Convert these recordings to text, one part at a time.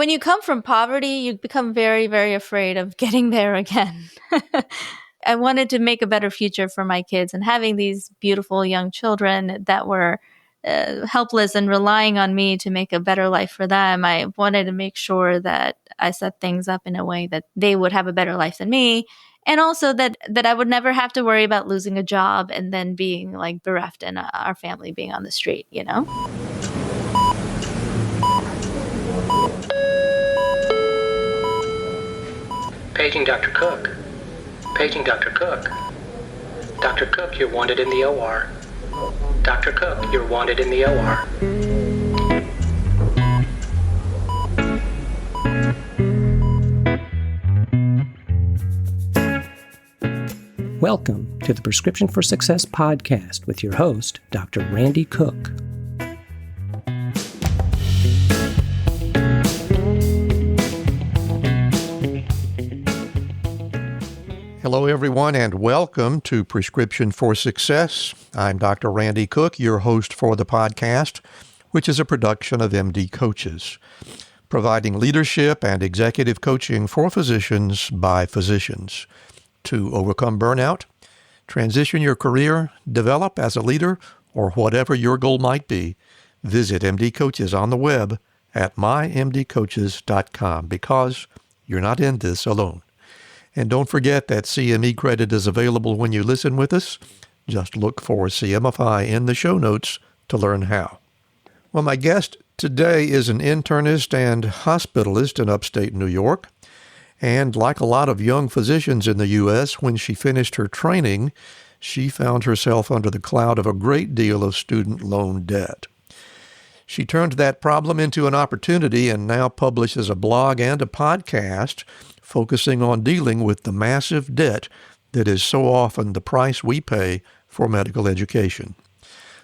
when you come from poverty, you become very, very afraid of getting there again. I wanted to make a better future for my kids, and having these beautiful young children that were helpless and relying on me to make a better life for them. I wanted to make sure that I set things up in a way that they would have a better life than me. And also that I would never have to worry about losing a job and then being like bereft and our family being on the street, you know? Paging Dr. Cook. Paging Dr. Cook. Dr. Cook, you're wanted in the OR. Dr. Cook, you're wanted in the OR. Welcome to the Prescription for Success podcast with your host, Dr. Randy Cook. Hello, everyone, and welcome to Prescription for Success. I'm Dr. Randy Cook, your host for the podcast, which is a production of MD Coaches, providing leadership and executive coaching for physicians by physicians to overcome burnout, transition your career, develop as a leader, or whatever your goal might be. Visit MD Coaches on the web at mymdcoaches.com because you're not in this alone. And don't forget that CME credit is available when you listen with us. Just look for CMFI in the show notes to learn how. Well, my guest today is an internist and hospitalist in upstate New York. And like a lot of young physicians in the U.S., when she finished her training, she found herself under the cloud of a great deal of student loan debt. She turned that problem into an opportunity and now publishes a blog and a podcast focusing on dealing with the massive debt that is so often the price we pay for medical education.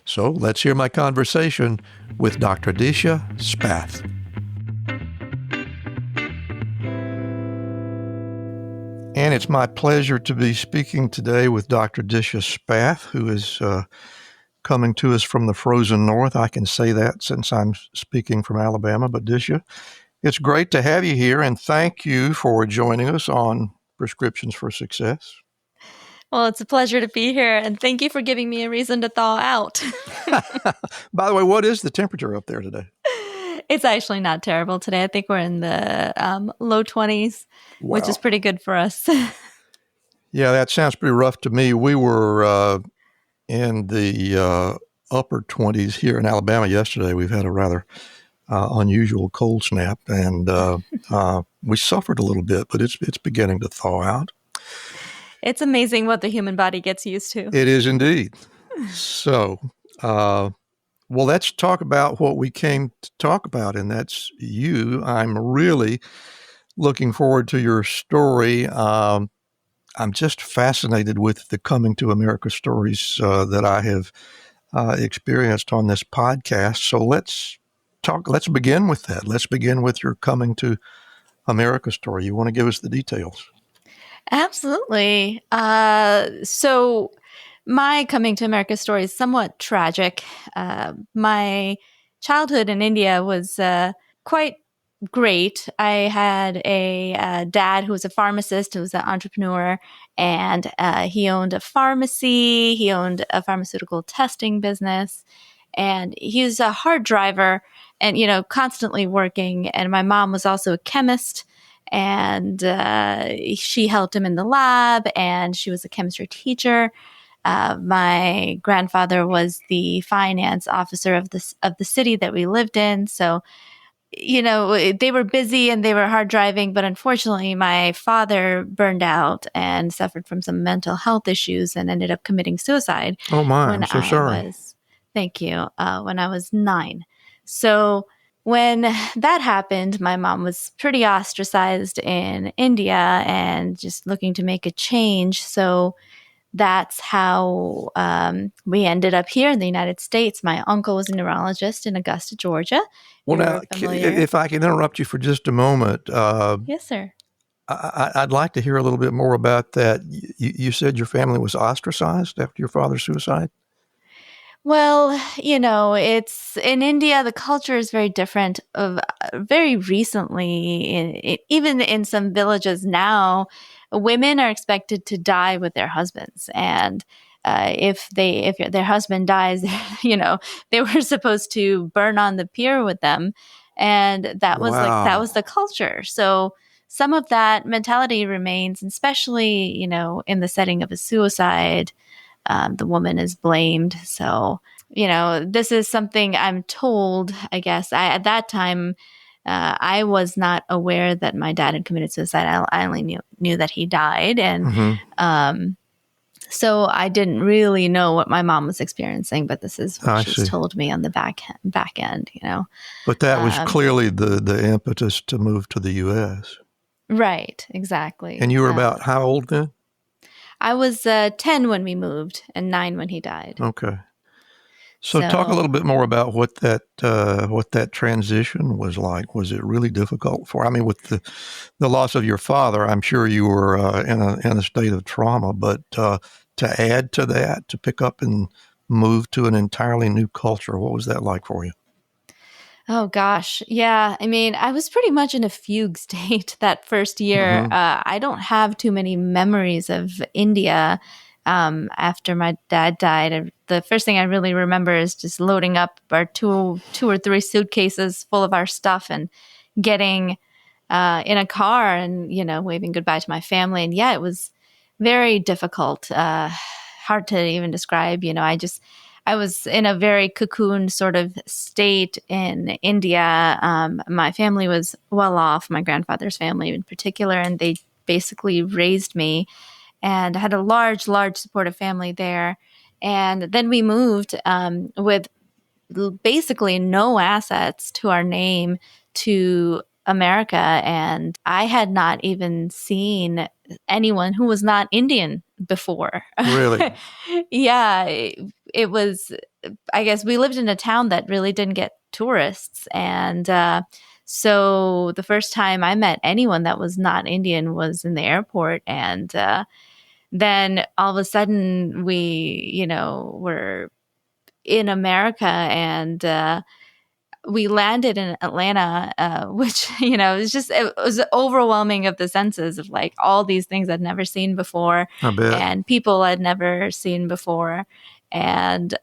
So let's hear my conversation with Dr. Disha Spath. And it's my pleasure to be speaking today with Dr. Disha Spath, who is coming to us from the frozen north. I can say that since I'm speaking from Alabama, but Disha, it's great to have you here, and thank you for joining us on Prescriptions for Success. Well, it's a pleasure to be here, and thank you for giving me a reason to thaw out. By the way, what is the temperature up there today? It's actually not terrible today. I think we're in the low 20s, Wow. Which is pretty good for us. Yeah, that sounds pretty rough to me. We were in the upper 20s here in Alabama yesterday. We've had a rather unusual cold snap, and we suffered a little bit, but it's beginning to thaw out. It's amazing what the human body gets used to. It is indeed. So, well, let's talk about what we came to talk about, and that's you. I'm really looking forward to your story. I'm just fascinated with the coming to America stories that I have experienced on this podcast. So let's begin with that. Let's begin with your coming to America story. You want to give us the details? Absolutely. So my coming to America story is somewhat tragic. My childhood in India was quite great. I had a dad who was a pharmacist, who was an entrepreneur, and he owned a pharmacy. He owned a pharmaceutical testing business, and he was a hard driver and, constantly working. And my mom was also a chemist, and she helped him in the lab, and she was a chemistry teacher. My grandfather was the finance officer of the city that we lived in. So, they were busy and they were hard driving, but unfortunately my father burned out and suffered from some mental health issues and ended up committing suicide. Oh my, I'm so sorry. Thank you. When I was 9. So when that happened, my mom was pretty ostracized in India and just looking to make a change. So that's how we ended up here in the United States. My uncle was a neurologist in Augusta, Georgia. Well, now, if I can interrupt you for just a moment. Yes, sir. I'd like to hear a little bit more about that. You said your family was ostracized after your father's suicide? Well, it's in India, the culture is very different. Very recently, even in some villages now, women are expected to die with their husbands. And if their husband dies, they were supposed to burn on the pier with them. And that Wow. was the culture. So some of that mentality remains, especially, in the setting of a suicide. The woman is blamed. So, this is something I'm told, I guess. At that time, I was not aware that my dad had committed suicide. I only knew that he died. And Hmm. um, so I didn't really know what my mom was experiencing, but this is what I she's see. told me on the back end. But that was Um, clearly the impetus to move to the U.S. right, And exactly. you were about how old then? I was 10 when we moved and 9 when he died. Okay. So talk a So, little bit more about what that transition was like. Was it really difficult for? I mean, with the loss of your father, I'm sure you were in a state of trauma. But to add to that, to pick up and move to an entirely new culture, what was that like for you? oh gosh. Yeah. I mean, I was pretty much in a fugue state that first year. Hmm. I don't have too many memories of India after my dad died. The first thing I really remember is just loading up our two or three suitcases full of our stuff and getting in a car and, waving goodbye to my family. And yeah, it was very difficult, hard to even describe. I was in a very cocoon sort of state in India. My family was well off, my grandfather's family in particular, and they basically raised me. And I had a large, large supportive family there. And then we moved with basically no assets to our name to America. And I had not even seen anyone who was not Indian before. Really? Yeah, it was, I guess we lived in a town that really didn't get tourists. And so the first time I met anyone that was not Indian was in the airport. And then all of a sudden were in America and we landed in Atlanta, which, it was overwhelming of the senses of like all these things I'd never seen before I bet. and people I'd never seen before. And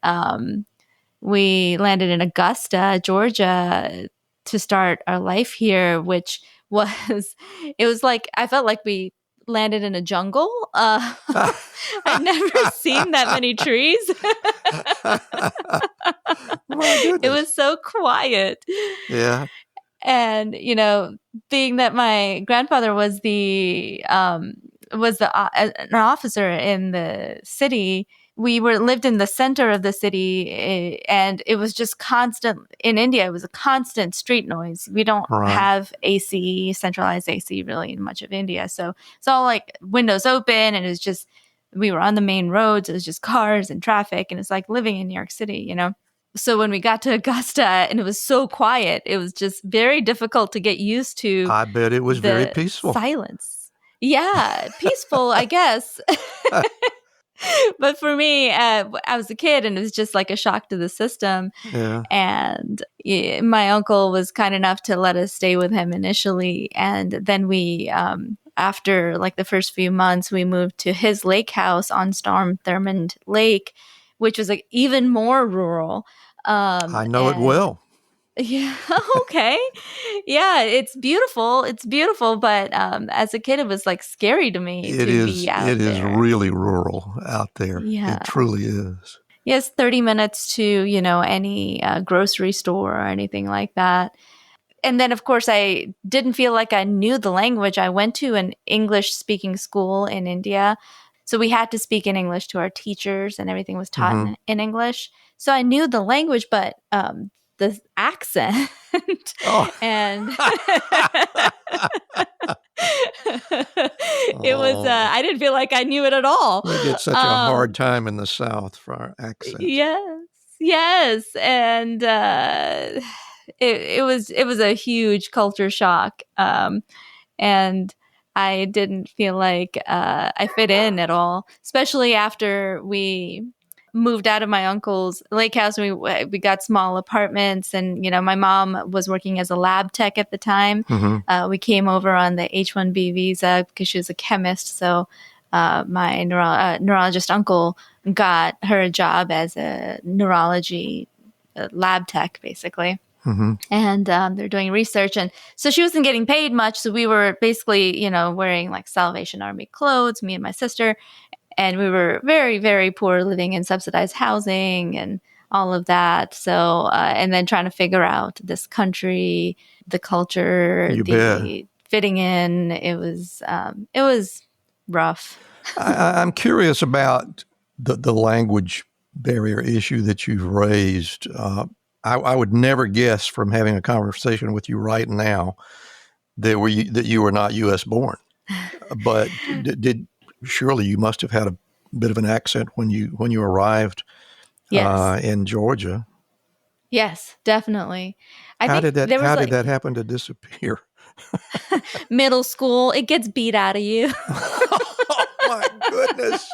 we landed in Augusta, Georgia to start our life here, which was, it was like, I felt like we landed in a jungle. I'd never seen that many trees. My It goodness. was so quiet. Yeah. And, being that my grandfather an officer in the city, we lived in the center of the city, and it was just constant in India. It was a constant street noise. We don't Right. have AC, centralized AC really in much of India. So it's all like windows open and it's just, we were on the main roads. It was just cars and traffic. And it's like living in New York City. So when we got to Augusta and it was so quiet, it was just very difficult to get used to I bet it was very the peaceful. silence. Yeah, peaceful, I guess. But for me, I was a kid and it was just like a shock to the system. Yeah. And my uncle was kind enough to let us stay with him initially. And then after like the first few months, we moved to his lake house on Storm Thurmond Lake, which was like even more rural. I know it And well. yeah, okay. Yeah, it's beautiful. It's beautiful, but as a kid, it was like scary to me It to be is. out It is there. really rural out there. Yeah. It truly is. Yes, 30 minutes to, any grocery store or anything like that. And then, of course, I didn't feel like I knew the language. I went to an English speaking school in India. So we had to speak in English to our teachers and everything was taught Hmm. in English. So I knew the language, but the accent Oh. and it was, Oh. I didn't feel like I knew it at all. We get such a hard time in the South for our accents. Yes, yes, and it was a huge culture shock, and I didn't feel like I fit in at all, especially after moved out of my uncle's lake house. We got small apartments, and my mom was working as a lab tech at the time. We came over on the H-1B visa because she was a chemist. So my neurologist uncle got her a job as a neurology lab tech, basically. And they're doing research. And so she wasn't getting paid much. So we were basically, wearing like Salvation Army clothes, me and my sister. And we were very, very poor, living in subsidized housing and all of that. So, and then trying to figure out this country, the culture, fitting in. It was rough. I'm curious about the language barrier issue that you've raised. I would never guess from having a conversation with you right now that you were not U.S. born. But surely you must have had a bit of an accent when you arrived in Georgia. Yes, definitely. How did that happen to disappear? Middle school, it gets beat out of you. Oh my goodness.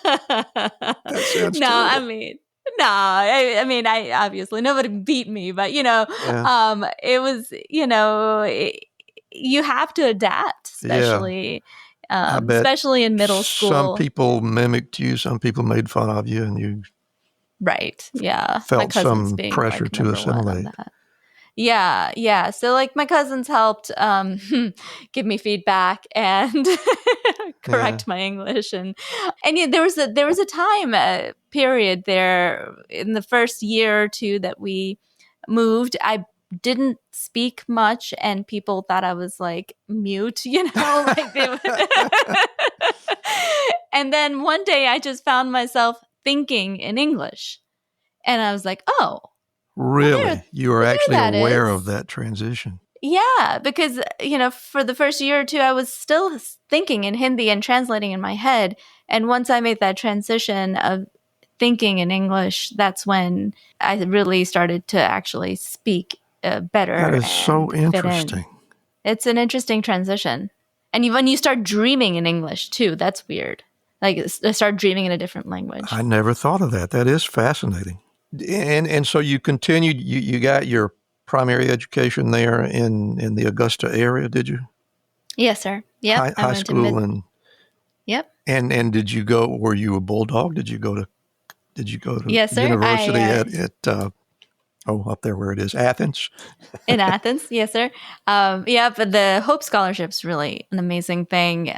That sounds terrible. I mean, I obviously nobody beat me, but it was, you have to adapt, especially, especially in middle school. Some people mimicked you, some people made fun of you, and you felt some pressure to assimilate. Yeah. So like my cousins helped give me feedback and correct my English, and there was a time period there in the first year or two that we moved. I didn't speak much, and people thought I was like mute, like they would. And then one day I just found myself thinking in English, and I was like, oh. Really? You were actually aware of that transition? Yeah, because, for the first year or two, I was still thinking in Hindi and translating in my head. And once I made that transition of thinking in English, that's when I really started to actually speak better. That is so interesting. It's an interesting transition. And when you start dreaming in English, too, that's weird. Like, start dreaming in a different language. I never thought of that. That is fascinating. And so you continued, you got your primary education there in the Augusta area, did you? Yes, sir. Yep. High school and yep. And did you go? Were you a Bulldog? Did you go to yes, sir. university at up there where it is, Athens? In Athens, yes, sir. But the Hope Scholarship's really an amazing thing.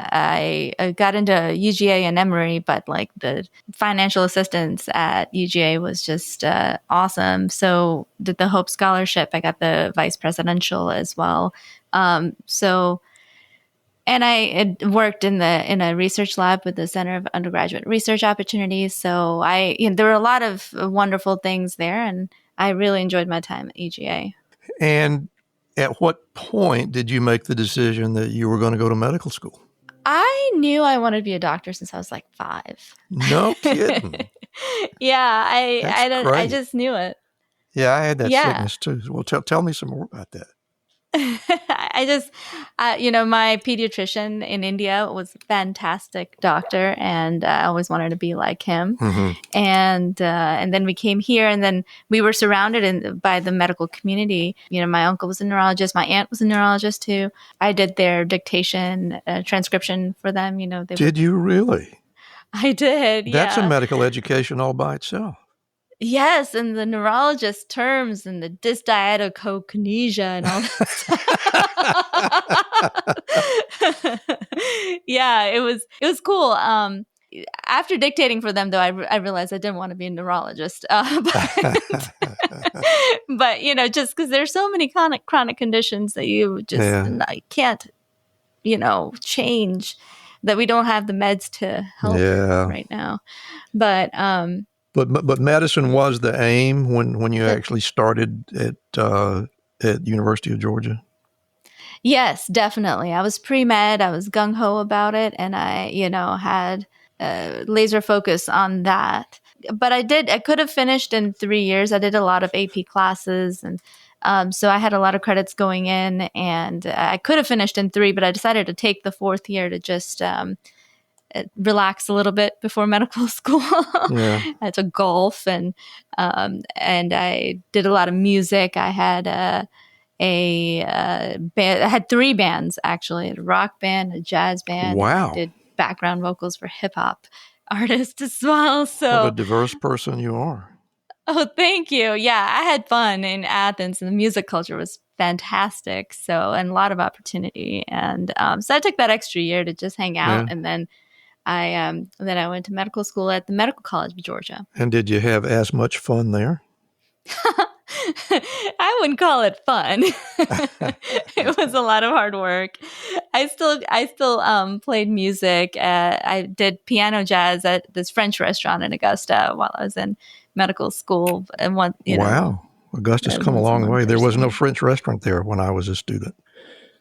I got into UGA and Emory, but like the financial assistance at UGA was just awesome. So did the Hope Scholarship. I got the vice presidential as well. And I had worked in a research lab with the Center of Undergraduate Research Opportunities. So there were a lot of wonderful things there, and I really enjoyed my time at UGA. And at what point did you make the decision that you were going to go to medical school? I knew I wanted to be a doctor since I was like 5. No kidding. Yeah, I just knew it. Yeah, I had that sickness too. Well, tell me some more about that. I just, my pediatrician in India was a fantastic doctor, and I always wanted to be like him. Mm-hmm. And then we came here, and then we were surrounded by the medical community. My uncle was a neurologist. My aunt was a neurologist too. I did their dictation, transcription for them. Did you really? I did. That's a medical education all by itself. Yes, and the neurologist terms and the dysdiadochokinesia and all that stuff. Yeah, it was cool. After dictating for them, though, I realized I didn't want to be a neurologist. But just because there's so many chronic conditions that you just can't, change, that we don't have the meds to help right now. But medicine was the aim when you actually started at University of Georgia? Yes, definitely. I was pre-med. I was gung-ho about it, and I, had laser focus on that. But I could have finished in 3 years. I did a lot of AP classes, and so I had a lot of credits going in, and I could have finished in 3, but I decided to take the 4th year to just relax a little bit before medical school. Yeah. I took golf and I did a lot of music. I had a band. I had 3 bands actually: a rock band, a jazz band, and I Wow. did background vocals for hip hop artists as well. What a So, diverse person you are. oh, thank you. Yeah, I had fun in Athens, and the music culture was fantastic. So, and a lot of opportunity, and so I took that extra year to just hang out, Yeah. and then I went to medical school at the Medical College of Georgia. And did you have as much fun there? I wouldn't call it fun. It was a lot of hard work. I still played music. I did piano jazz at this French restaurant in Augusta while I was in medical school. And Wow. Augusta's come a long way. There was no French restaurant there when I was a student.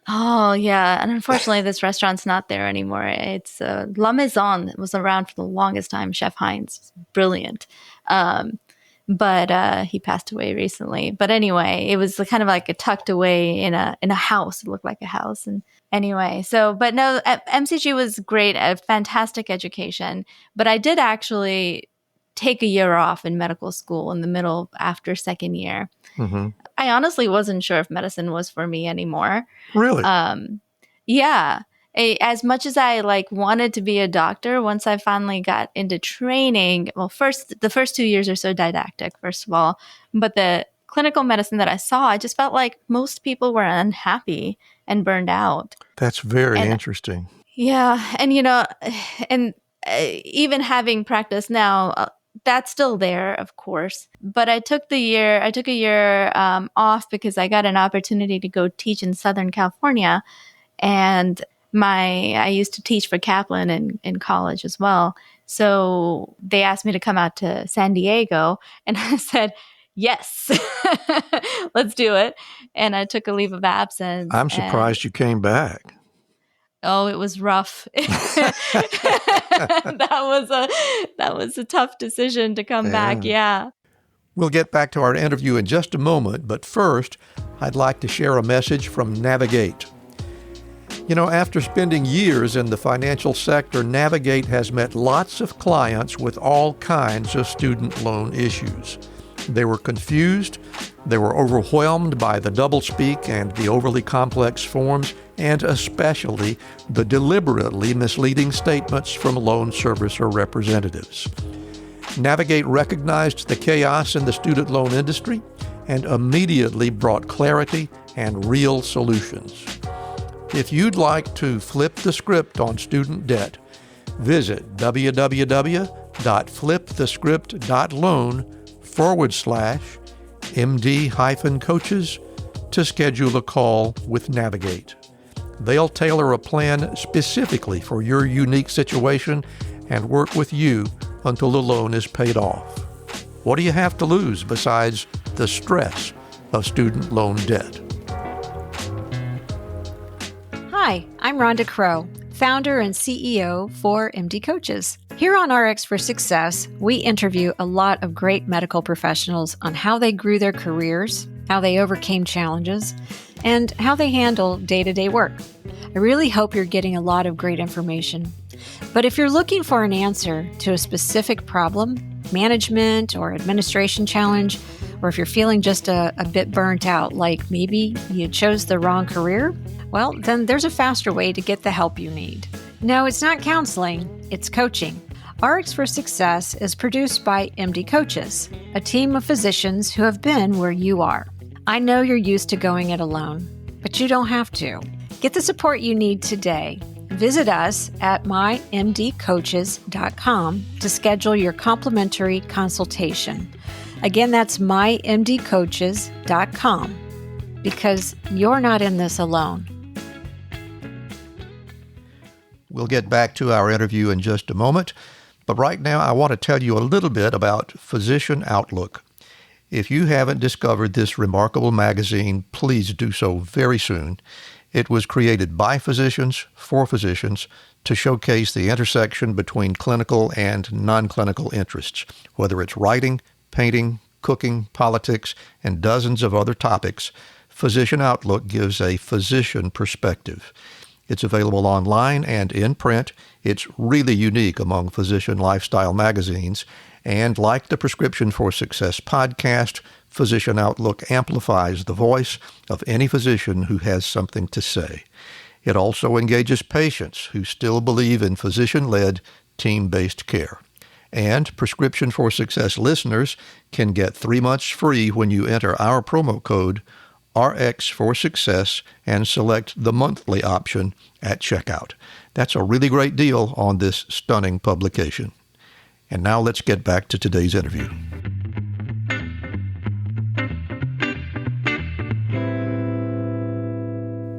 Oh, yeah. And unfortunately, this restaurant's not there anymore. It's La Maison. It was around for the longest time. Chef Heinz, brilliant. But he passed away recently. But anyway, it was kind of like a tucked away in a house. It looked like a house. And anyway, but no, MCG was great, a fantastic education. But I did actually take a year off in medical school in the middle after second year. Mm-hmm. I honestly wasn't sure if medicine was for me anymore. Really? Yeah. As much as I wanted to be a doctor, once I finally got into training, well, the first 2 years are so didactic, first of all, but the clinical medicine that I saw, I just felt like most people were unhappy and burned out. That's very interesting. Yeah. And, even having practice now, that's still there, of course. But I took a year off because I got an opportunity to go teach in Southern California. And I used to teach for Kaplan in college as well. So they asked me to come out to San Diego, and I said, yes, let's do it. And I took a leave of absence. I'm surprised you came back. Oh, it was rough. That was a tough decision to come back. Yeah. We'll get back to our interview in just a moment, but first, I'd like to share a message from Navigate. After spending years in the financial sector, Navigate has met lots of clients with all kinds of student loan issues. They were confused, they were overwhelmed by the doublespeak and the overly complex forms, and especially the deliberately misleading statements from loan servicer representatives. Navigate recognized the chaos in the student loan industry and immediately brought clarity and real solutions. If you'd like to flip the script on student debt, visit www.flipthescript.loan/MD-coaches to schedule a call with Navigate. They'll tailor a plan specifically for your unique situation and work with you until the loan is paid off. What do you have to lose besides the stress of student loan debt? Hi, I'm Rhonda Crow, founder and CEO for MD Coaches. Here on RX for Success, we interview a lot of great medical professionals on how they grew their careers, how they overcame challenges, and how they handle day-to-day work. I really hope you're getting a lot of great information. But if you're looking for an answer to a specific problem, management or administration challenge, or if you're feeling just a bit burnt out, like maybe you chose the wrong career, well, then there's a faster way to get the help you need. No, it's not counseling, it's coaching. RX for Success is produced by MD Coaches, a team of physicians who have been where you are. I know you're used to going it alone, but you don't have to. Get the support you need today. Visit us at mymdcoaches.com to schedule your complimentary consultation. Again, that's mymdcoaches.com, because you're not in this alone. We'll get back to our interview in just a moment, but right now I want to tell you a little bit about Physician Outlook. If you haven't discovered this remarkable magazine, please do so very soon. It was created by physicians for physicians to showcase the intersection between clinical and non-clinical interests, whether it's writing, painting, cooking, politics, and dozens of other topics. Physician Outlook gives a physician perspective. It's available online and in print. It's really unique among physician lifestyle magazines. And like the Prescription for Success podcast, Physician Outlook amplifies the voice of any physician who has something to say. It also engages patients who still believe in physician-led, team-based care. And Prescription for Success listeners can get 3 months free when you enter our promo code RX4Success and select the monthly option at checkout. That's a really great deal on this stunning publication. And now let's get back to today's interview.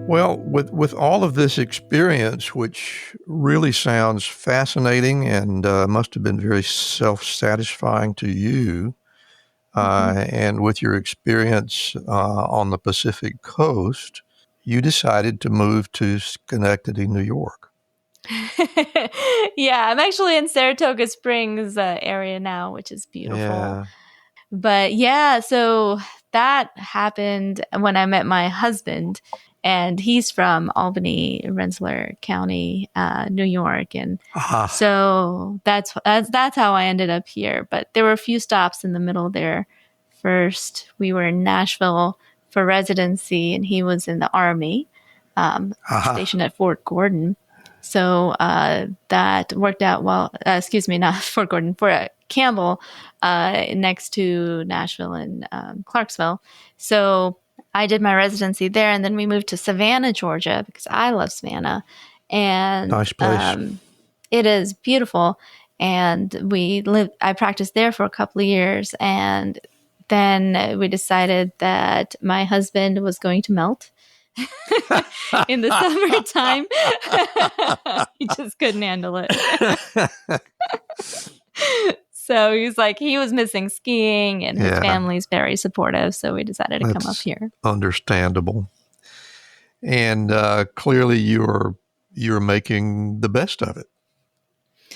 Well, with all of this experience, which really sounds fascinating and must have been very self-satisfying to you, and with your experience on the Pacific Coast, you decided to move to Schenectady, New York. Yeah, I'm actually in Saratoga Springs area now, which is beautiful. Yeah. But yeah, so that happened when I met my husband, and he's from Albany, Rensselaer County, New York, and so that's how I ended up here. But there were a few stops in the middle there. First, we were in Nashville for residency, and he was in the Army, stationed at Fort Gordon. So that worked out well. Not Fort Gordon, Fort Campbell, next to Nashville and Clarksville. So I did my residency there, and then we moved to Savannah, Georgia, because I love Savannah, and nice place. It is beautiful. And I practiced there for a couple of years, and then we decided that my husband was going to melt in the summertime. He just couldn't handle it. So he was missing skiing, and his family's very supportive. So we decided to come up here. Understandable. And clearly you're making the best of it.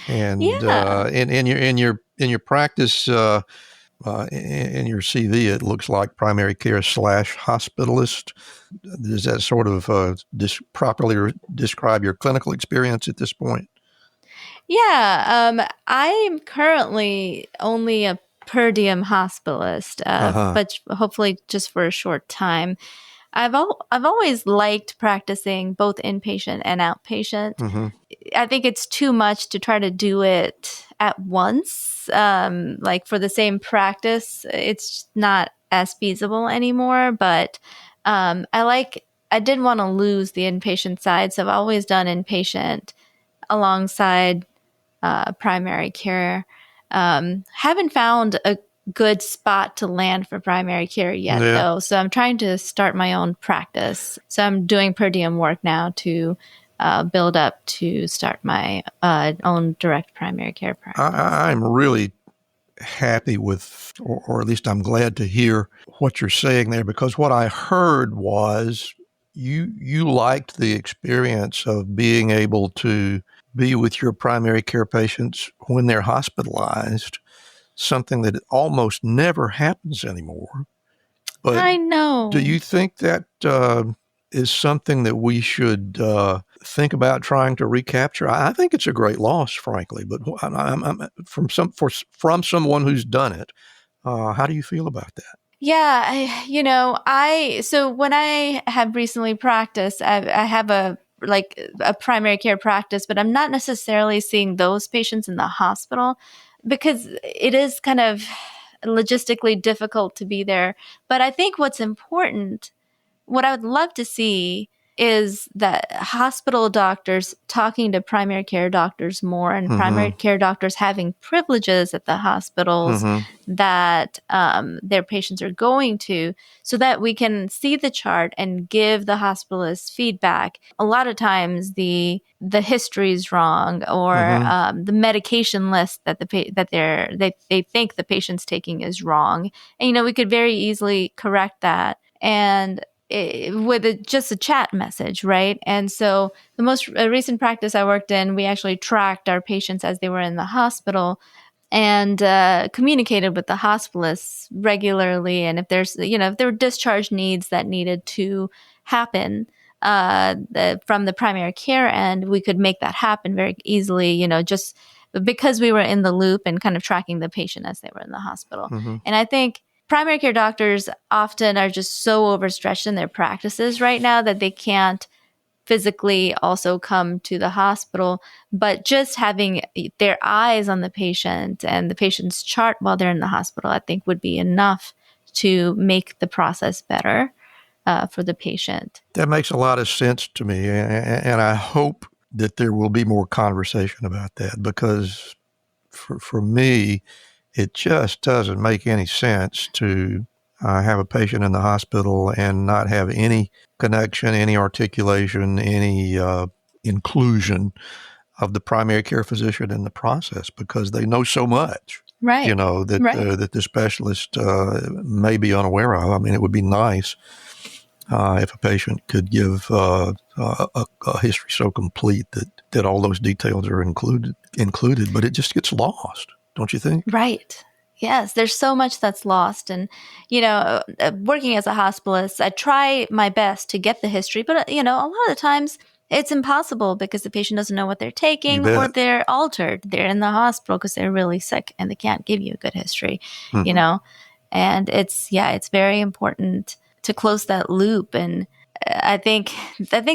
And in your practice, in your CV, it looks like primary care / hospitalist. Does that sort of properly describe your clinical experience at this point? Yeah, I'm currently only a per diem hospitalist, but hopefully just for a short time. I've always liked practicing both inpatient and outpatient. Mm-hmm. I think it's too much to try to do it at once. For the same practice, it's not as feasible anymore. But I didn't want to lose the inpatient side, so I've always done inpatient alongside primary care. Haven't found a good spot to land for primary care yet, though. So I'm trying to start my own practice. So I'm doing per diem work now to build up to start my own direct primary care practice. I'm really happy with, or at least I'm glad to hear what you're saying there, because what I heard was you liked the experience of being able to be with your primary care patients when they're hospitalized, something that almost never happens anymore. But I know. Do you think that is something that we should think about trying to recapture? I think it's a great loss, frankly, but I'm from someone who's done it. How do you feel about that? Yeah, so when I have recently practiced, I have a primary care practice, but I'm not necessarily seeing those patients in the hospital because it is kind of logistically difficult to be there. But I think what's important, what I would love to see is that hospital doctors talking to primary care doctors more, and primary care doctors having privileges at the hospitals that their patients are going to, so that we can see the chart and give the hospitalist feedback. A lot of times the history is wrong, or the medication list that they think the patient's taking is wrong. And we could very easily correct that. And with just a chat message, right? And so the most recent practice I worked in, we actually tracked our patients as they were in the hospital and communicated with the hospitalists regularly. And if there were discharge needs that needed to happen, from the primary care end, we could make that happen very easily, just because we were in the loop and kind of tracking the patient as they were in the hospital. Mm-hmm. And I think primary care doctors often are just so overstretched in their practices right now that they can't physically also come to the hospital, but just having their eyes on the patient and the patient's chart while they're in the hospital, I think would be enough to make the process better for the patient. That makes a lot of sense to me, and I hope that there will be more conversation about that, because for me, it just doesn't make any sense to have a patient in the hospital and not have any connection, any articulation, any inclusion of the primary care physician in the process, because they know so much, Right. that the specialist may be unaware of. I mean, it would be nice if a patient could give a history so complete that all those details are included, but it just gets lost, don't you think? Right. Yes, there's so much that's lost. And, working as a hospitalist, I try my best to get the history, but, a lot of the times it's impossible because the patient doesn't know what they're taking or they're altered. They're in the hospital because they're really sick and they can't give you a good history, and it's very important to close that loop. And I think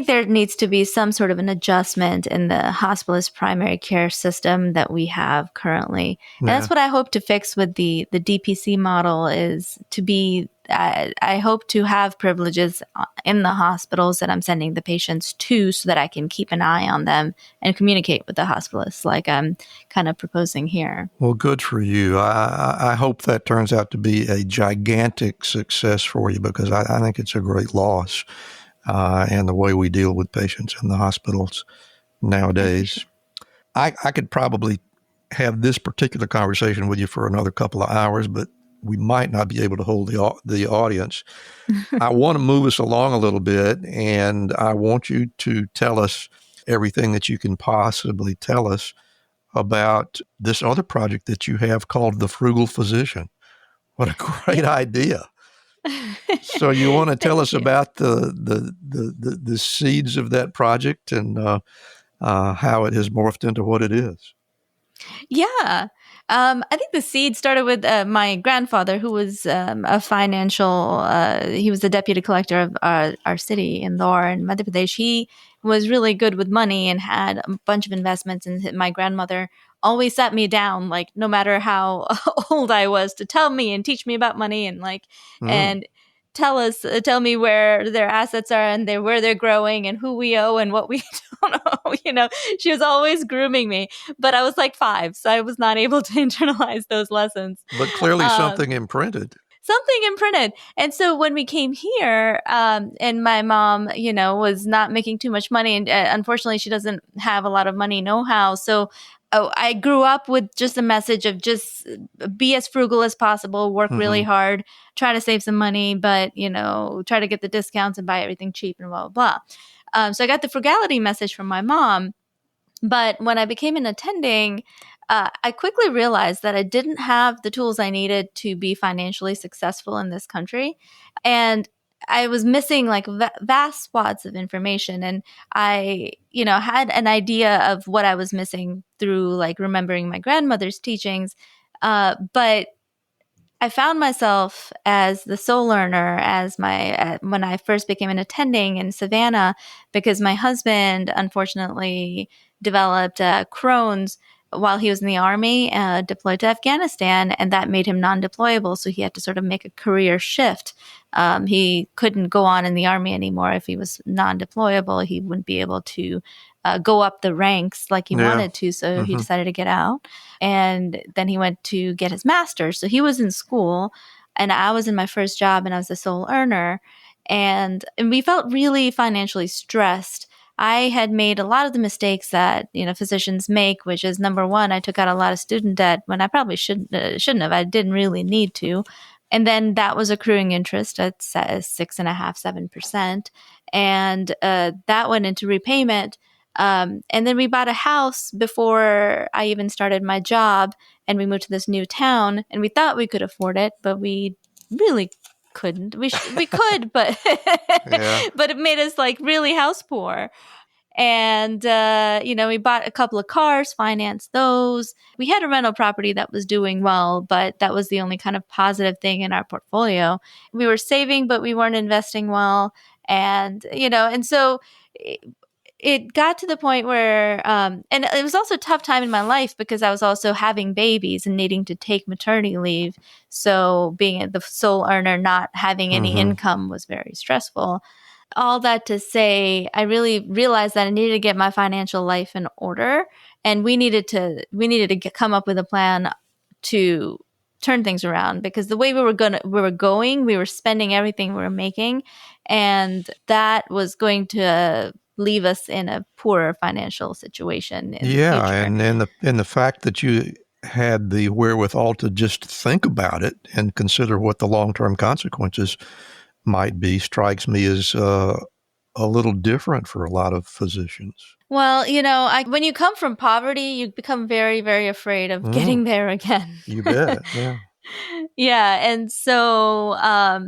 there needs to be some sort of an adjustment in the hospitalist primary care system that we have currently. And that's what I hope to fix with the DPC model, is to be, I hope to have privileges in the hospitals that I'm sending the patients to, so that I can keep an eye on them and communicate with the hospitalists like I'm kind of proposing here. Well, good for you. I hope that turns out to be a gigantic success for you, because I think it's a great loss. And the way we deal with patients in the hospitals nowadays. I could probably have this particular conversation with you for another couple of hours, but we might not be able to hold the audience. I want to move us along a little bit, and I want you to tell us everything that you can possibly tell us about this other project that you have called the Frugal Physician. What a great idea. So you want to tell us about the seeds of that project and how it has morphed into what it is? Yeah. I think the seed started with my grandfather, who was a financial, he was the deputy collector of our city in Indore in Madhya Pradesh. He was really good with money and had a bunch of investments. And my grandmother always sat me down, like, no matter how old I was, to tell me and teach me about money and and tell me where their assets are and where they're growing and who we owe and what we don't owe. She was always grooming me, but I was like 5, so I was not able to internalize those lessons. But clearly something imprinted. And so when we came here, and my mom, was not making too much money, and unfortunately she doesn't have a lot of money know-how. So I grew up with just a message of just be as frugal as possible, work really hard, try to save some money, but, try to get the discounts and buy everything cheap and blah, blah, blah. So I got the frugality message from my mom. But when I became an attending, I quickly realized that I didn't have the tools I needed to be financially successful in this country. And I was missing like vast swaths of information. And I, had an idea of what I was missing through like remembering my grandmother's teachings. But I found myself as the sole learner when I first became an attending in Savannah, because my husband unfortunately developed Crohn's while he was in the Army, deployed to Afghanistan, and that made him non-deployable. So he had to sort of make a career shift. He couldn't go on in the Army anymore. If he was non-deployable, he wouldn't be able to go up the ranks like he wanted to. So he decided to get out. And then he went to get his master's. So he was in school, and I was in my first job, and I was the sole earner. And we felt really financially stressed. I had made a lot of the mistakes that, physicians make, which is, number one, I took out a lot of student debt when I probably shouldn't have. I didn't really need to. And then that was accruing interest at 6.5%, 7%. And that went into repayment. And then we bought a house before I even started my job, and we moved to this new town, and we thought we could afford it, but we really couldn't. We could, but Yeah. but it made us like really house poor. And, we bought a couple of cars, financed those. We had a rental property that was doing well, but that was the only kind of positive thing in our portfolio. We were saving, but we weren't investing well. And so it got to the point where, and it was also a tough time in my life because I was also having babies and needing to take maternity leave. So being the sole earner, not having any income was very stressful. All that to say, I really realized that I needed to get my financial life in order, and we needed to come up with a plan to turn things around, because the way we were spending everything we were making, and that was going to leave us in a poorer financial situation in the Yeah, future. and the fact that you had the wherewithal to just think about it and consider what the long-term consequences might be strikes me as a little different for a lot of physicians. Well, when you come from poverty, you become very, very afraid of getting there again. You bet. Yeah. Yeah. And so, I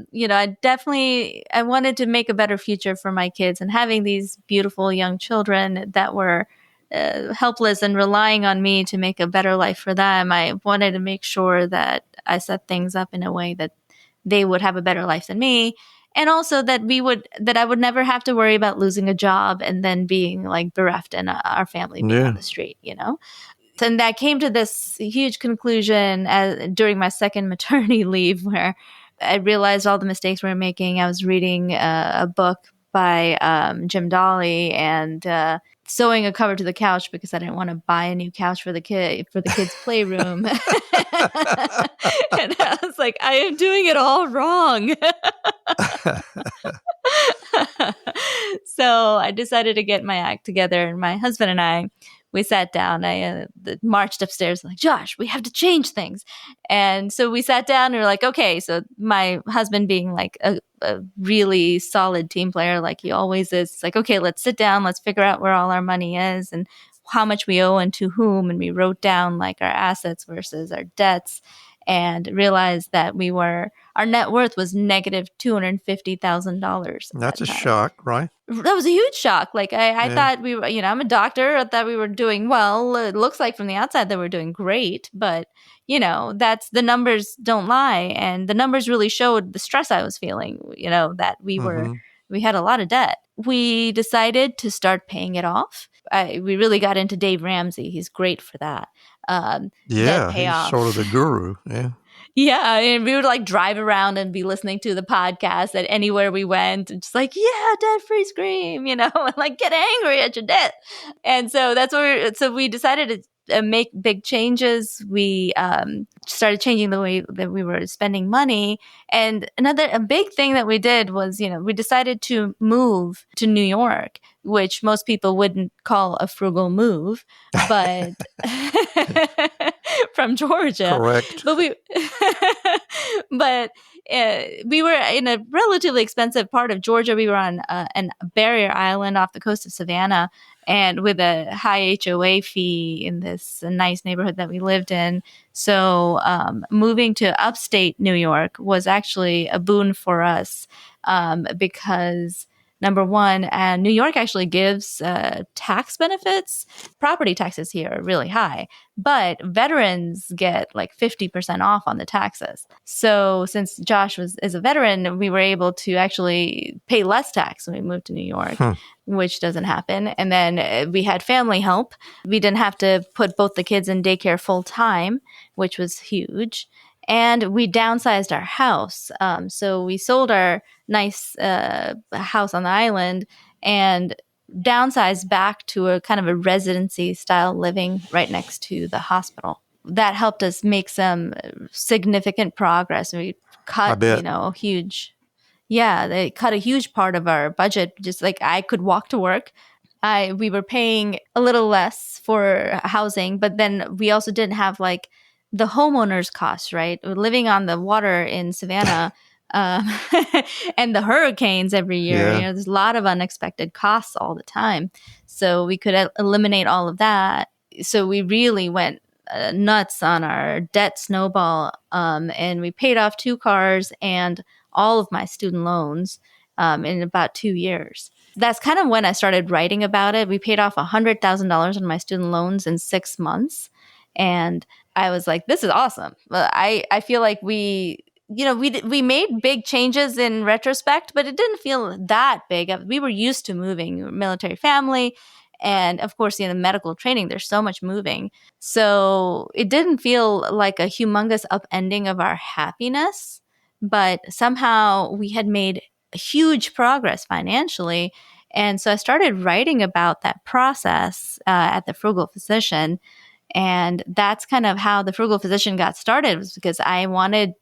wanted to make a better future for my kids, and having these beautiful young children that were helpless and relying on me to make a better life for them. I wanted to make sure that I set things up in a way that they would have a better life than me. And also that I would never have to worry about losing a job and then being like bereft and our family being on the street, And that came to this huge conclusion during my second maternity leave, where I realized all the mistakes we were making. I was reading a book by Jim Dolly, and sewing a cover to the couch because I didn't want to buy a new couch for the kids' playroom. And I was like, I am doing it all wrong. So I decided to get my act together, and my husband and we sat down. I marched upstairs like, Josh, we have to change things. And so we sat down and we were like, okay. So my husband, being like a really solid team player, like he always is, it's like, okay, let's sit down. Let's figure out where all our money is and how much we owe and to whom. And we wrote down like our assets versus our debts, and realized that our net worth was negative $250,000. That's a shock, right? That was a huge shock. Like I thought we were, I'm a doctor. I thought we were doing well. It looks like from the outside that we're doing great, but that's, the numbers don't lie. And the numbers really showed the stress I was feeling, that we had a lot of debt. We decided to start paying it off. We really got into Dave Ramsey. He's great for that. Yeah, he's sort of the guru. Yeah. Yeah, and we would like drive around and be listening to the podcast at anywhere we went, and just like, yeah, debt-free scream, and like get angry at your debt. And so that's what we decided to make big changes. We started changing the way that we were spending money. And a big thing that we did was, we decided to move to New York, which most people wouldn't call a frugal move, but from Georgia. Correct. But we were in a relatively expensive part of Georgia. We were on a barrier island off the coast of Savannah, and with a high HOA fee in this nice neighborhood that we lived in. So moving to upstate New York was actually a boon for us, because number one, New York actually gives tax benefits. Property taxes here are really high, but veterans get like 50% off on the taxes. So since Josh is a veteran, we were able to actually pay less tax when we moved to New York, which doesn't happen. And then we had family help. We didn't have to put both the kids in daycare full time, which was huge. And we downsized our house. So we sold our nice house on the island and downsized back to a kind of a residency style living right next to the hospital. That helped us make some significant progress. We cut, they cut a huge part of our budget. Just like I could walk to work. We were paying a little less for housing, but then we also didn't have like the homeowner's costs, right? Living on the water in Savannah, and the hurricanes every year. There's a lot of unexpected costs all the time. So we could eliminate all of that. So we really went nuts on our debt snowball, and we paid off 2 cars and all of my student loans in about 2 years. That's kind of when I started writing about it. We paid off $100,000 on my student loans in 6 months. And I was like, this is awesome. I feel like we made big changes in retrospect, but it didn't feel that big. We were used to moving, military family. And of course, medical training, there's so much moving. So it didn't feel like a humongous upending of our happiness, but somehow we had made huge progress financially. And so I started writing about that process at the Frugal Physician. And that's kind of how the Frugal Physician got started, was because I wanted,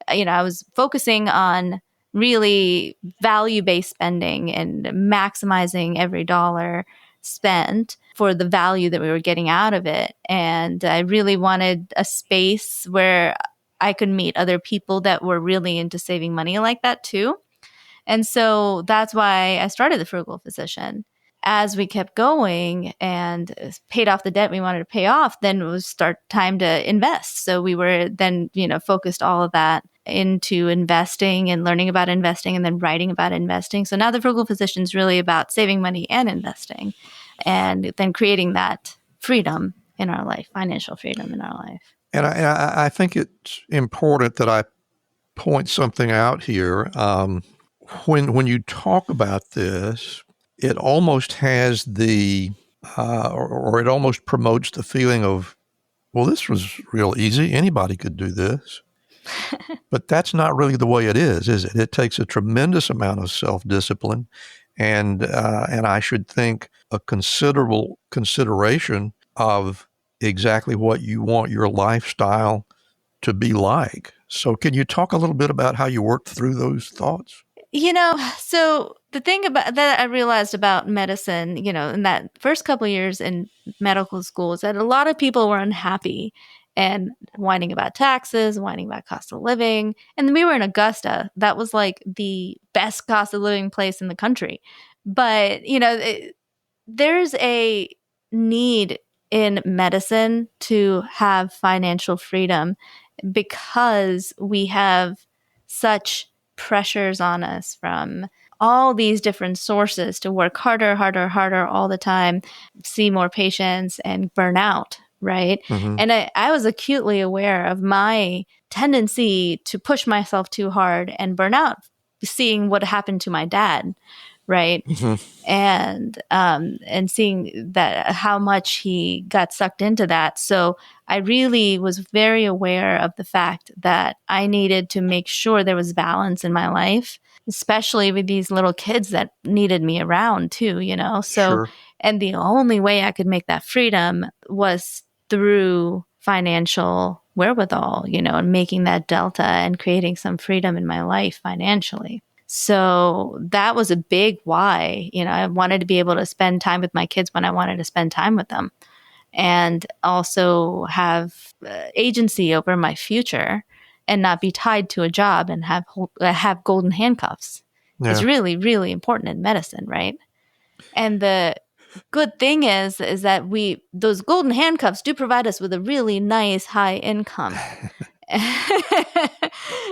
I was focusing on really value-based spending and maximizing every dollar spent for the value that we were getting out of it. And I really wanted a space where I could meet other people that were really into saving money like that too. And so that's why I started the Frugal Physician. As we kept going and paid off the debt we wanted to pay off, then it was start time to invest. So we were then, focused all of that into investing and learning about investing and then writing about investing. So now the Frugal Physician is really about saving money and investing, and then creating that freedom in our life, financial freedom in our life. And I think it's important that I point something out here. When you talk about this, it almost has or it almost promotes the feeling of, well, this was real easy. Anybody could do this. But that's not really the way it is it? It takes a tremendous amount of self-discipline and I should think a considerable consideration of exactly what you want your lifestyle to be like. So can you talk a little bit about how you worked through those thoughts? So the thing about that I realized about medicine, in that first couple of years in medical school, is that a lot of people were unhappy and whining about taxes, whining about cost of living. And we were in Augusta. That was like the best cost of living place in the country. But, there's a need in medicine to have financial freedom because we have such pressures on us from all these different sources to work harder all the time, see more patients, and burn out, right? Mm-hmm. And I was acutely aware of my tendency to push myself too hard and burn out, seeing what happened to my dad, right? Mm-hmm. And seeing that how much he got sucked into that. So I really was very aware of the fact that I needed to make sure there was balance in my life, especially with these little kids that needed me around too, So, Sure. And the only way I could make that freedom was through financial wherewithal, and making that delta and creating some freedom in my life financially. So that was a big why. I wanted to be able to spend time with my kids when I wanted to spend time with them, and also have agency over my future and not be tied to a job and have golden handcuffs. Yeah. It's really, really important in medicine, right? And the good thing is that those golden handcuffs do provide us with a really nice high income.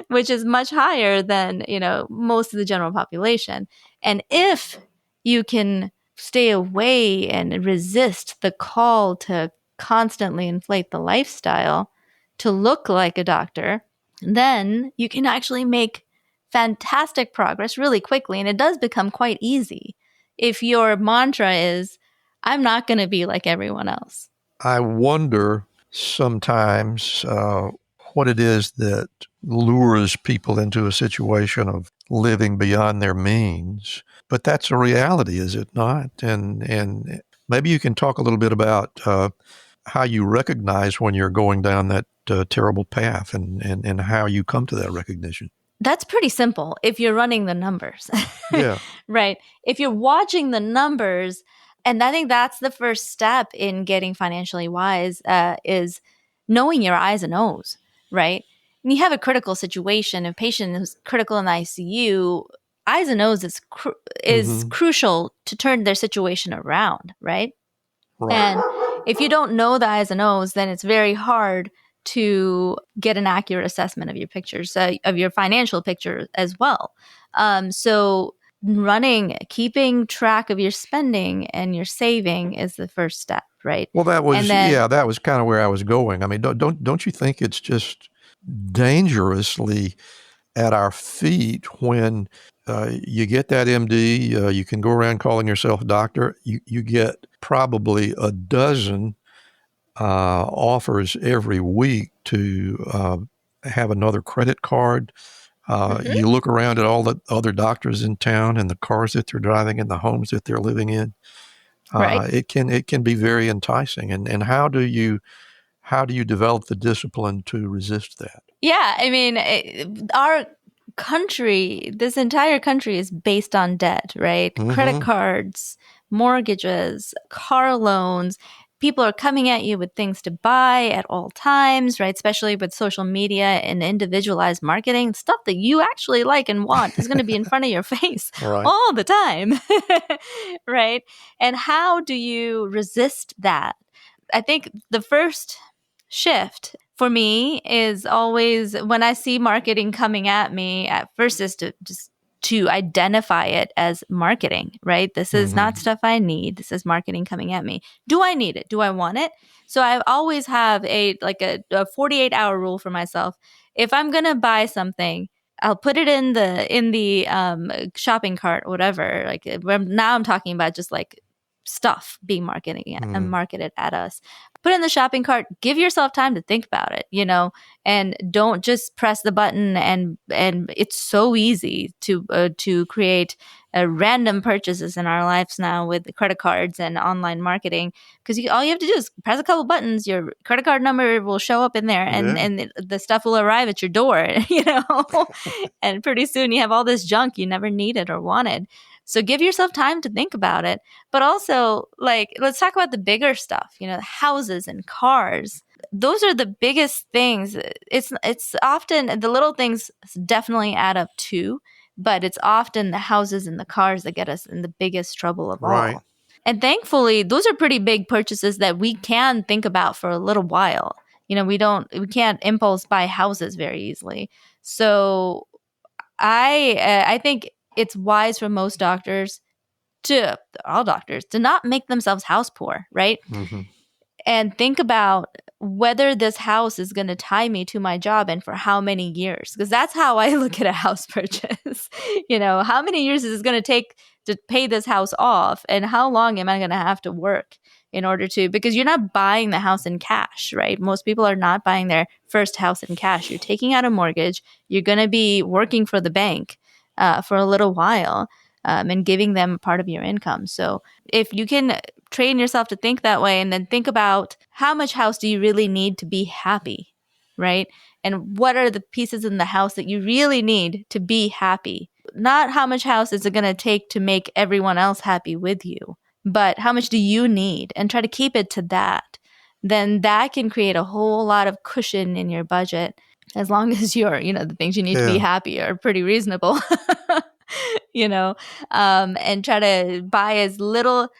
Which is much higher than, most of the general population. And if you can stay away and resist the call to constantly inflate the lifestyle to look like a doctor, then you can actually make fantastic progress really quickly. And it does become quite easy if your mantra is, I'm not going to be like everyone else. I wonder sometimes what it is that lures people into a situation of living beyond their means. But that's a reality, is it not? And maybe you can talk a little bit about how you recognize when you're going down that terrible path and how you come to that recognition. That's pretty simple if you're running the numbers. Yeah. Right. If you're watching the numbers, and I think that's the first step in getting financially wise, is knowing your I's and O's, right? When you have a critical situation, a patient who's critical in the ICU, I's and O's is Mm-hmm. crucial to turn their situation around, right? Right. And if you don't know the I's and O's, then it's very hard to get an accurate assessment of your pictures, of your financial picture as well. So keeping track of your spending and your saving is the first step, right? Well, And then, that was kind of where I was going. I mean, don't you think it's just dangerously at our feet when you get that MD, you can go around calling yourself a doctor. You get probably a dozen offers every week to have another credit card. You look around at all the other doctors in town and the cars that they're driving and the homes that they're living in. right. It can be very enticing. And how do you develop the discipline to resist that? Yeah, I mean, our country, this entire country is based on debt, right? Credit cards, mortgages, car loans. People are coming at you with things to buy at all times, right? Especially with social media and individualized marketing. Stuff that you actually like and want is going to be in front of your face Right. all the time, right? And how do you resist that? I think the first shift for me is always when I see marketing coming at me, at first is to identify it as marketing, right? This is not stuff I need. This is marketing coming at me. Do I need it? Do I want it? So I always have a 48-hour rule for myself. If I'm going to buy something, I'll put it in the shopping cart, or whatever. Like now I'm talking about just like stuff being marketed at us. Put it in the shopping cart, give yourself time to think about it, and don't just press the button. And it's so easy to create random purchases in our lives now with the credit cards and online marketing, because all you have to do is press a couple buttons, your credit card number will show up in there, and the stuff will arrive at your door, and pretty soon you have all this junk you never needed or wanted. So give yourself time to think about it. But also, let's talk about the bigger stuff, houses and cars. Those are the biggest things. It's often the little things definitely add up too, but it's often the houses and the cars that get us in the biggest trouble of all. And thankfully, those are pretty big purchases that we can think about for a little while. We can't impulse buy houses very easily. So I think it's wise for most doctors to not make themselves house poor, right? And think about whether this house is going to tie me to my job and for how many years, because that's how I look at a house purchase. How many years is it going to take to pay this house off, and how long am I going to have to work in order to, because you're not buying the house in cash, right? Most people are not buying their first house in cash. You're taking out a mortgage. You're going to be working for the bank for a little while, and giving them part of your income. So if you can train yourself to think that way, and then think about how much house do you really need to be happy, right? And what are the pieces in the house that you really need to be happy? Not how much house is it going to take to make everyone else happy with you, but how much do you need, and try to keep it to that. Then that can create a whole lot of cushion in your budget, as long as the things you need to be happy are pretty reasonable, and try to buy as little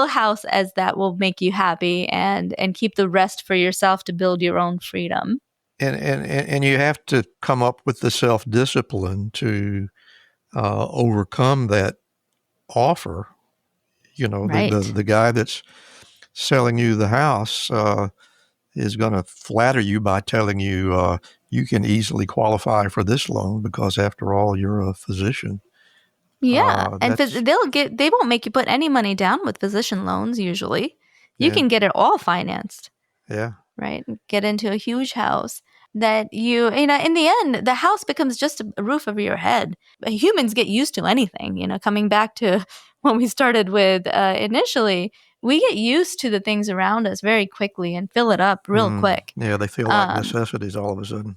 house as that will make you happy, and keep the rest for yourself to build your own freedom. And you have to come up with the self-discipline to overcome that offer. Right. The guy that's selling you the house is going to flatter you by telling you you can easily qualify for this loan because, after all, you're a physician. Yeah, and they won't make you put any money down with physician loans. Usually, you can get it all financed. Yeah. Right. Get into a huge house that in the end, the house becomes just a roof over your head. Humans get used to anything. Coming back to when we started with initially, we get used to the things around us very quickly and fill it up real quick. Yeah, they feel like necessities all of a sudden.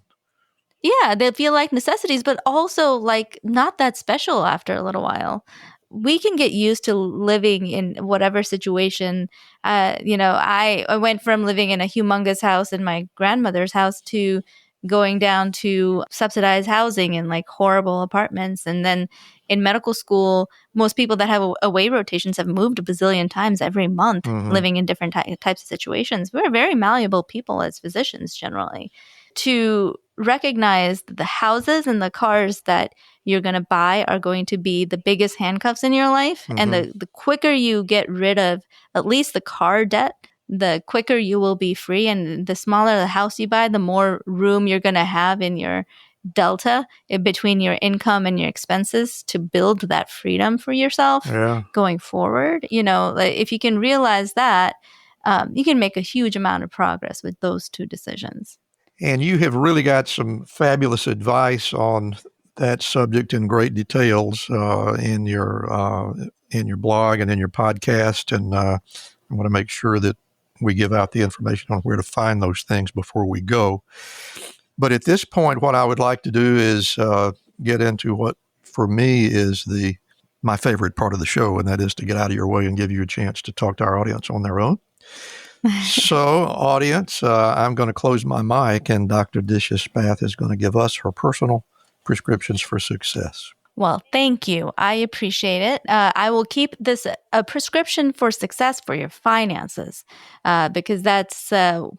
Yeah, they feel like necessities, but also like not that special after a little while. We can get used to living in whatever situation. I went from living in a humongous house in my grandmother's house to going down to subsidized housing and like horrible apartments. And then in medical school, most people that have away rotations have moved a bazillion times every month, living in different types of situations. We're very malleable people as physicians generally. To recognize that the houses and the cars that you're going to buy are going to be the biggest handcuffs in your life. And the quicker you get rid of at least the car debt, the quicker you will be free. And the smaller the house you buy, the more room you're going to have in your delta between your income and your expenses to build that freedom for yourself going forward. Like if you can realize that, you can make a huge amount of progress with those two decisions. And you have really got some fabulous advice on that subject in great details in your blog and in your podcast. And I want to make sure that we give out the information on where to find those things before we go. But at this point, what I would like to do is get into what, for me, is my favorite part of the show, and that is to get out of your way and give you a chance to talk to our audience on their own. So, audience, I'm going to close my mic, and Dr. Disha Spath is going to give us her personal prescriptions for success. Well, thank you. I appreciate it. I will keep this a prescription for success for your finances because that's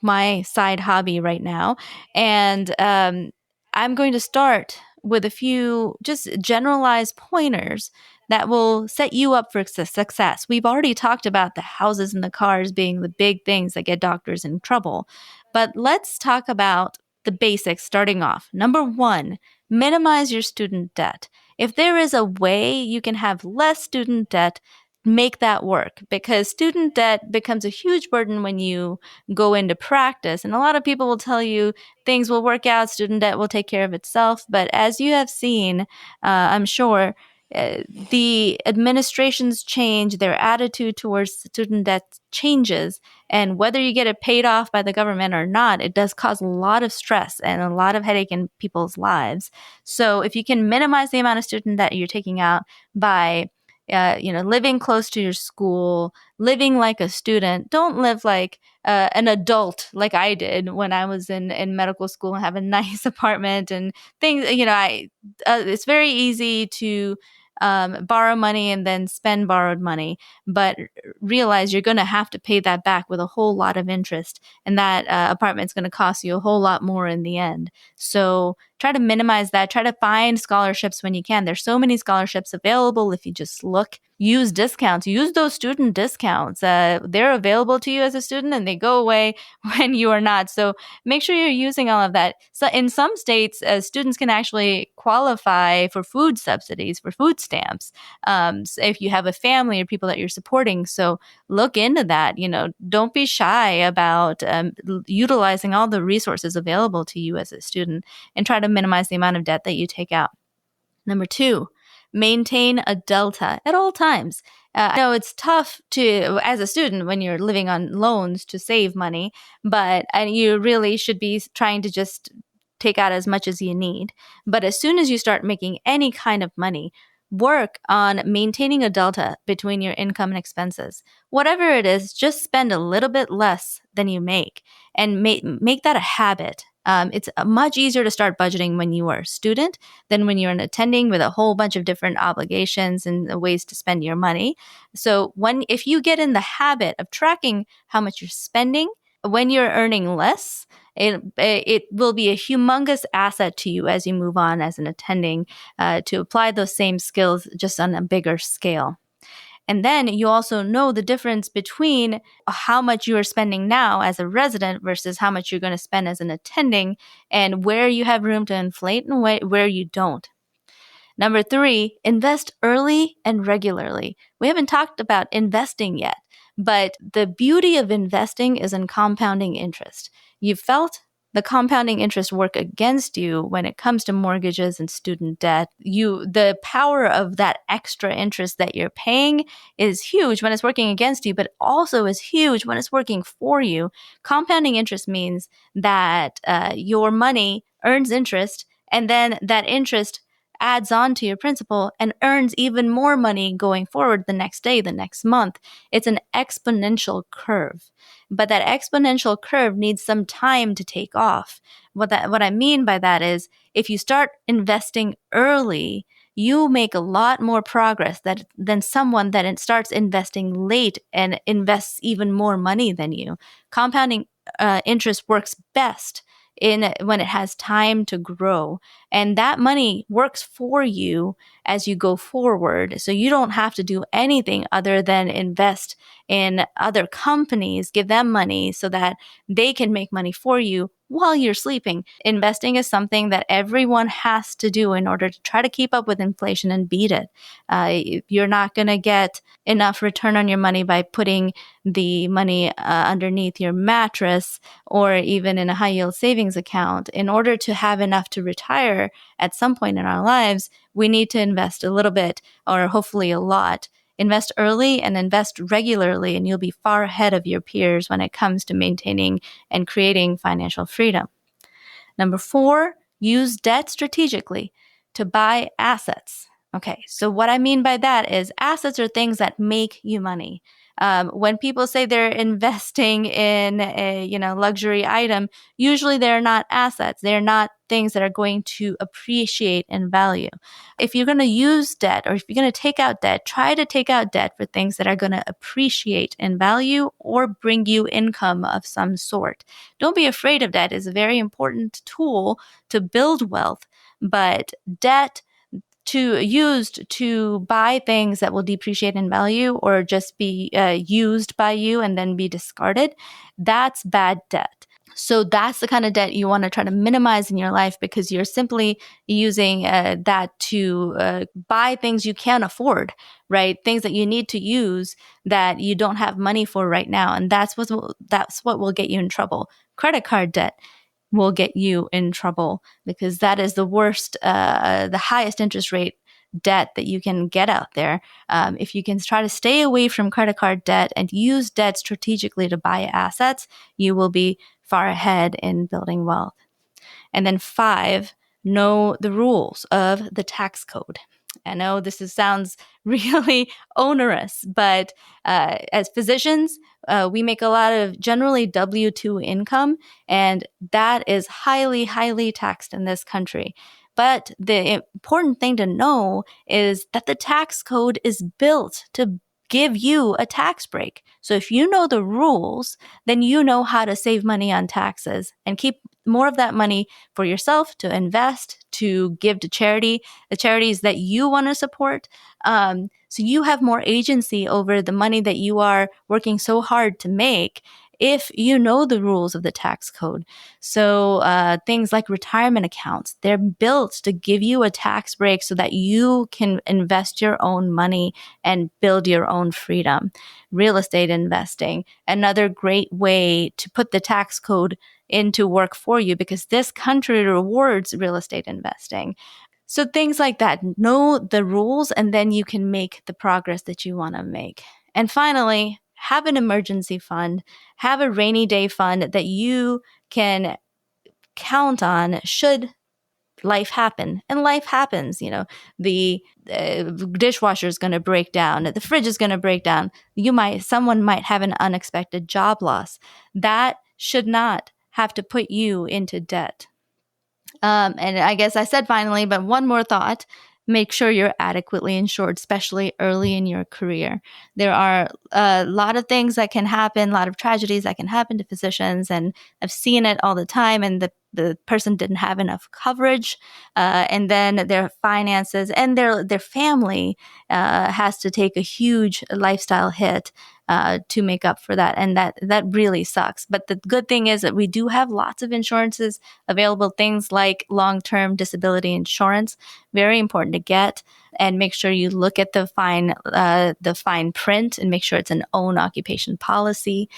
my side hobby right now. And I'm going to start with a few just generalized pointers that will set you up for success. We've already talked about the houses and the cars being the big things that get doctors in trouble. But let's talk about the basics starting off. Number one, minimize your student debt. If there is a way you can have less student debt, make that work, because student debt becomes a huge burden when you go into practice. And a lot of people will tell you things will work out, student debt will take care of itself. But as you have seen, I'm sure, the administrations change, their attitude towards student debt changes, and whether you get it paid off by the government or not, it does cause a lot of stress and a lot of headache in people's lives. So if you can minimize the amount of student debt you're taking out by living close to your school, living like a student. Don't live like an adult like I did when I was in medical school and have a nice apartment and things. It's very easy to borrow money and then spend borrowed money, but realize you're going to have to pay that back with a whole lot of interest, and that apartment's going to cost you a whole lot more in the end. So try to minimize that. Try to find scholarships when you can. There's so many scholarships available if you just look. Use discounts. Use those student discounts. They're available to you as a student, and they go away when you are not. So make sure you're using all of that. So in some states, students can actually qualify for food subsidies, for food stamps, so if you have a family or people that you're supporting. So look into that. Don't be shy about utilizing all the resources available to you as a student, and try to minimize the amount of debt that you take out. Number two, maintain a delta at all times. I know it's tough to, as a student, when you're living on loans, to save money, but you really should be trying to just take out as much as you need. But as soon as you start making any kind of money, work on maintaining a delta between your income and expenses. Whatever it is, just spend a little bit less than you make, and make that a habit. It's much easier to start budgeting when you are a student than when you're an attending with a whole bunch of different obligations and ways to spend your money. So if you get in the habit of tracking how much you're spending when you're earning less, it will be a humongous asset to you as you move on as an attending to apply those same skills just on a bigger scale. And then you also know the difference between how much you are spending now as a resident versus how much you're going to spend as an attending, and where you have room to inflate and where you don't. Number three, invest early and regularly. We haven't talked about investing yet, but the beauty of investing is in compounding interest. You've felt the compounding interest work against you when it comes to mortgages and student debt. The power of that extra interest that you're paying is huge when it's working against you, but also is huge when it's working for you. Compounding interest means that your money earns interest, and then that interest adds on to your principal and earns even more money going forward the next day, the next month. It's an exponential curve. But that exponential curve needs some time to take off. What I mean by that is if you start investing early, you make a lot more progress than someone that starts investing late and invests even more money than you. Compounding interest works best when it has time to grow, and that money works for you as you go forward. So you don't have to do anything other than invest in other companies, give them money so that they can make money for you while you're sleeping. Investing is something that everyone has to do in order to try to keep up with inflation and beat it. You're not going to get enough return on your money by putting the money underneath your mattress or even in a high yield savings account. In order to have enough to retire at some point in our lives, we need to invest a little bit, or hopefully a lot. Invest early and invest regularly, and you'll be far ahead of your peers when it comes to maintaining and creating financial freedom. Number 4, use debt strategically to buy assets. Okay, so what I mean by that is assets are things that make you money. When people say they're investing in a luxury item, usually they're not assets. They're not things that are going to appreciate in value. If you're going to use debt, or if you're going to take out debt, try to take out debt for things that are going to appreciate in value or bring you income of some sort. Don't be afraid of debt. It's a very important tool to build wealth, but debt used to buy things that will depreciate in value or just be used by you and then be discarded, that's bad debt. So that's the kind of debt you want to try to minimize in your life, because you're simply using that to buy things you can't afford, right? Things that you need to use that you don't have money for right now. And that's what will get you in trouble. Credit card debt will get you in trouble, because that is the worst, the highest interest rate debt that you can get out there. If you can try to stay away from credit card debt and use debt strategically to buy assets, you will be far ahead in building wealth. And then 5, know the rules of the tax code. I know this sounds really onerous, but as physicians, we make a lot of generally W-2 income, and that is highly, highly taxed in this country. But the important thing to know is that the tax code is built to give you a tax break. So if you know the rules, then you know how to save money on taxes and keep more of that money for yourself to invest, to give to charity, the charities that you want to support. So you have more agency over the money that you are working so hard to make if you know the rules of the tax code. So things like retirement accounts, they're built to give you a tax break so that you can invest your own money and build your own freedom. Real estate investing, another great way to put the tax code into work for you, because this country rewards real estate investing. So things like that, know the rules, and then you can make the progress that you want to make. And finally, have an emergency fund, have a rainy day fund that you can count on should life happen. And life happens, the dishwasher is going to break down, the fridge is going to break down. Someone might have an unexpected job loss. That should not have to put you into debt. And I guess I said finally, but one more thought. Make sure you're adequately insured, especially early in your career. There are a lot of things that can happen, a lot of tragedies that can happen to physicians, and I've seen it all the time, and the person didn't have enough coverage, and then their finances and their family has to take a huge lifestyle hit to make up for that. And that really sucks. But the good thing is that we do have lots of insurances available, things like long-term disability insurance, very important to get. And make sure you look at the fine print and make sure it's an own occupation policy.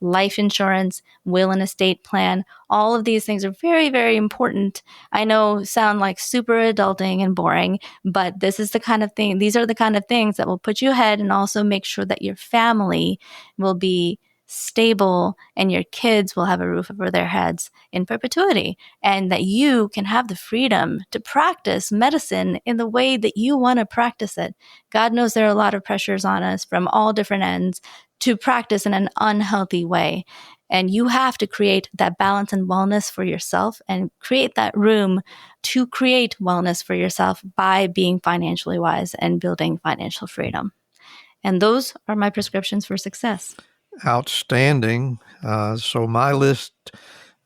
Life insurance, will and estate plan. All of these things are very, very important. I know sound like super adulting and boring, but these are the kind of things that will put you ahead and also make sure that your family will be stable, and your kids will have a roof over their heads in perpetuity, and that you can have the freedom to practice medicine in the way that you want to practice it. God knows there are a lot of pressures on us from all different ends to practice in an unhealthy way. And you have to create that balance and wellness for yourself and create that room to create wellness for yourself by being financially wise and building financial freedom. And those are my prescriptions for success. Outstanding. So my list,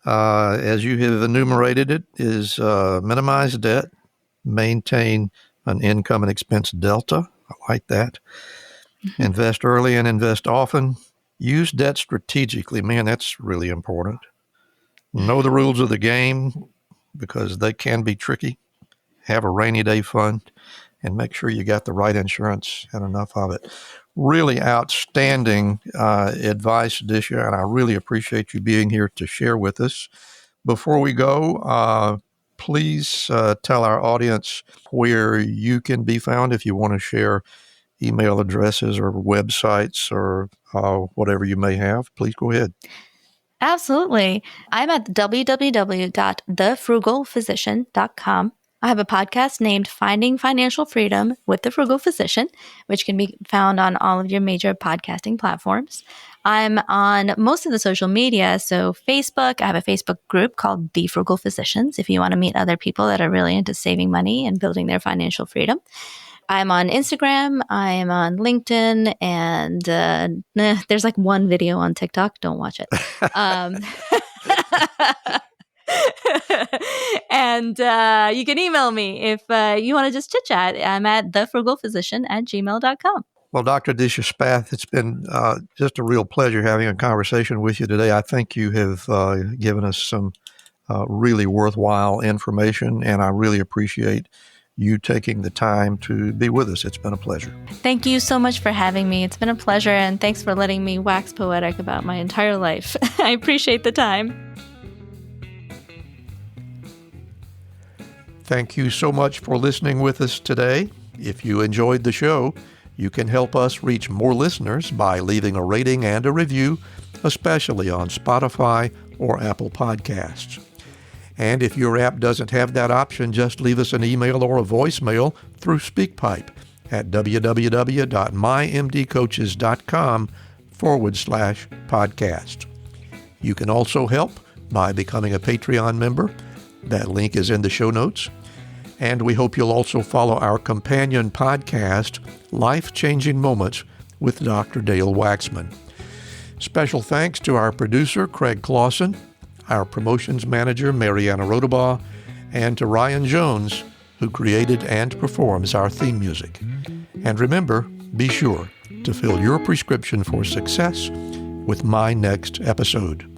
as you have enumerated it, is minimize debt, maintain an income and expense delta. I like that. Mm-hmm. Invest early and invest often. Use debt strategically. Man, that's really important. Know the rules of the game because they can be tricky. Have a rainy day fund and make sure you got the right insurance and enough of it. Really outstanding advice, Disha, and I really appreciate you being here to share with us. Before we go, please tell our audience where you can be found if you want to share email addresses or websites or whatever you may have. Please go ahead. Absolutely. I'm at www.thefrugalphysician.com. I have a podcast named Finding Financial Freedom with the Frugal Physician, which can be found on all of your major podcasting platforms. I'm on most of the social media. So Facebook, I have a Facebook group called The Frugal Physicians if you want to meet other people that are really into saving money and building their financial freedom. I'm on Instagram, I am on LinkedIn, and there's like one video on TikTok. Don't watch it. And you can email me if you want to just chit chat. I'm at thefrugalphysician@gmail.com. Well, Dr. Disha Spath, it's been just a real pleasure having a conversation with you today. I think you have given us some really worthwhile information, and I really appreciate you taking the time to be with us. It's been a pleasure. Thank you so much for having me. It's been a pleasure, and thanks for letting me wax poetic about my entire life. I appreciate the time. Thank you so much for listening with us today. If you enjoyed the show, you can help us reach more listeners by leaving a rating and a review, especially on Spotify or Apple Podcasts. And if your app doesn't have that option, just leave us an email or a voicemail through SpeakPipe at www.mymdcoaches.com/podcast. You can also help by becoming a Patreon member. That link is in the show notes. And we hope you'll also follow our companion podcast, Life-Changing Moments with Dr. Dale Waxman. Special thanks to our producer, Craig Clausen, our promotions manager, Mariana Rodabaugh, and to Ryan Jones, who created and performs our theme music. And remember, be sure to fill your prescription for success with my next episode.